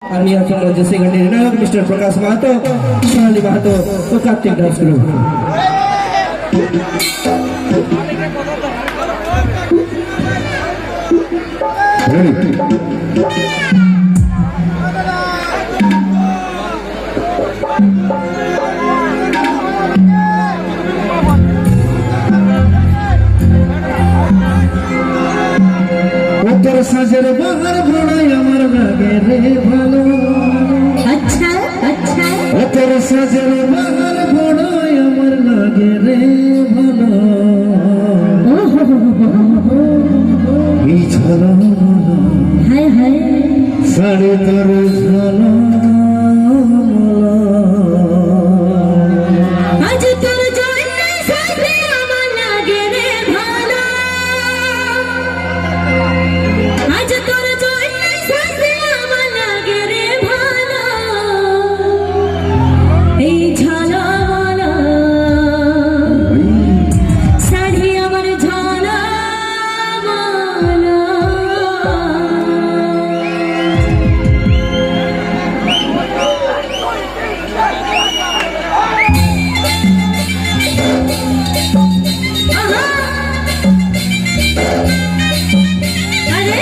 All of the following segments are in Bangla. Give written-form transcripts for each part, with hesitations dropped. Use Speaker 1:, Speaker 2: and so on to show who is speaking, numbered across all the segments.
Speaker 1: আমি আছেন রাজ্য সেকেন্ডারি নায়ক মিস্টার প্রকাশ মাহাতো, সোনালী মাহাতো ও কার্তিক ডান্স গ্রুপ। তোর সাজের বাহার ভোড়াই আমার লাগে রে ভালো।
Speaker 2: আচ্ছা আচ্ছা
Speaker 1: তোর সাজের বাহার ভোড়াই আমার লাগে রে ভালো। এই ঝালা
Speaker 2: হায় হায়
Speaker 1: সাড়ে তোর ঝালা
Speaker 2: আজ তোর জন্য সাথে আমার লাগে রে ভালো। আজ তোর জন্য সাথে আমার লাগে রে ভালো। এই ঝালা মালা শাড়ি আমার ঝালা মালা। আহা! আরে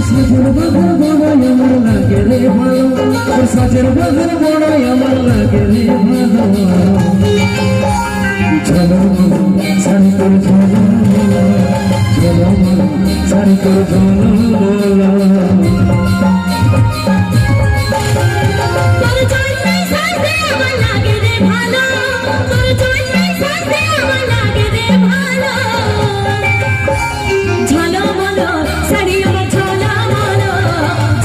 Speaker 1: সাজের বাহার ভোড়াই আমার লাগে রে ভালো। তোর সাজের বাহার ভোড়াই আমার লাগে রে ভালো। ঝালা শাড়ি তোর ঝালা ঝালা শাড়ি তোর ঝালা।
Speaker 2: তোর জন্য সাথে আমার লাগে রে ভালো। তোর জন্য সাথে আমার লাগে রে ভালো। ঝলমলো শাড়ি আমার ঝলমলো,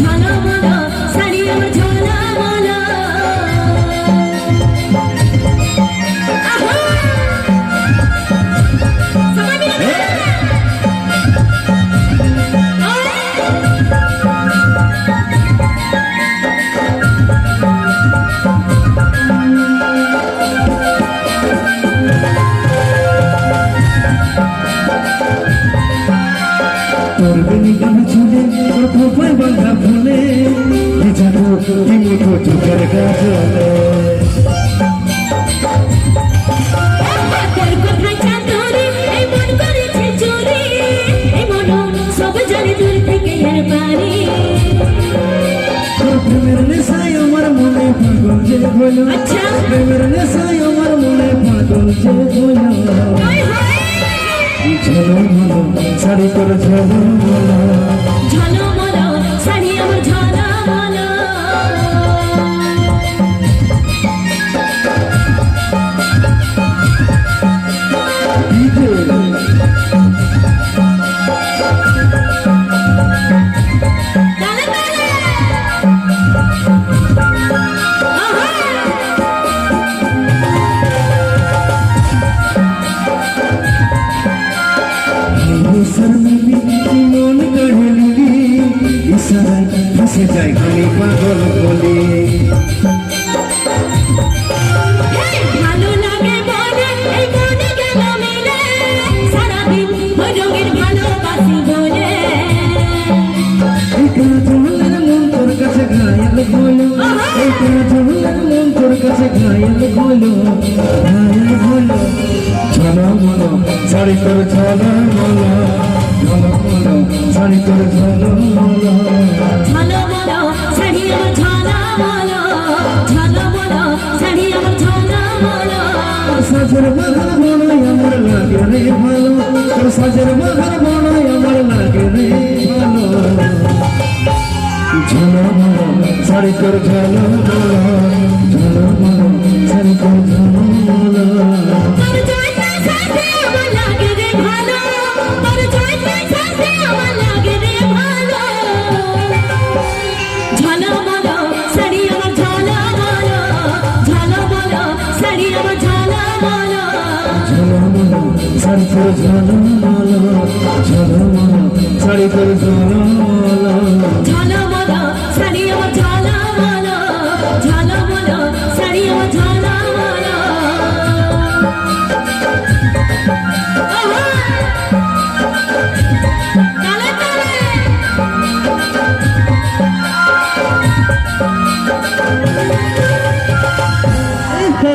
Speaker 2: ঝলমলো শাড়ি আমার ঝলমলো। আহা! সবাই মিলে
Speaker 1: তোর বেনি গানা ছুলে তোর খোপায় বাঁধা ফুলে ভিজানো কি মুঠো চোখের গাজলে।
Speaker 2: তোর কোথায় চাঁদরে এই মন করেছে চুরি। এই মন সব জানে দূর থেকে এর পারি।
Speaker 1: তোর প্রেমের নেশায় আমার মনে পাগল যে হলো।
Speaker 2: আচ্ছা।
Speaker 1: প্রেমের নেশায় আমার মনে পাগল যে হলো।
Speaker 2: হায় হায়
Speaker 1: ঝলমলো শাড়ি তোর ঝলমলো।
Speaker 2: ঝলমলো শাড়ি আমার ঝলমলো। তালে তালে আহা!
Speaker 1: শর্মিলি মন কাঢ়লিলি ইশারায় ফেসে যায় খালি পাগল বলে।
Speaker 2: ভালো লাগে বলে এই মনে গেল মিলে। সারাদিন ওই রঙের ভালোবাসি বলে।
Speaker 1: এই কাজলের মন তোর কাছে ঘায়েল হলো। এই কাজলের মন তোর কাছে ঘায়েল হলো, ঘায়েল হলো। ঝলমলো শাড়ি তোর ঝলমলো, ঝলমলো শাড়ি তোর ঝলমলো।
Speaker 2: ঝলমলো শাড়ি আমার ঝলমলো, ঝলমলো শাড়ি আমার ঝলমলো।
Speaker 1: সাজের বাহার ভোড়াই আমার লাগে রে ভালো। তোর সাজের বাহার ভোড়াই আমার লাগে রে ভালো। ঝলমলো শাড়ি তোর ঝলমলো, ঝলমলো শাড়ি তোর ঝলমলো।
Speaker 2: তোর জন্য সাথে আমার লাগে রে ভালো। তোর জন্য সাথে আমার লাগে রে ভালো। ঝলমলো শাড়ি আমার ঝলমলো, ঝলমলো শাড়ি আমার ঝলমলো।
Speaker 1: ঝলমলো শাড়ি তোর ঝলমলো, ঝলমলো শাড়ি তোর জনম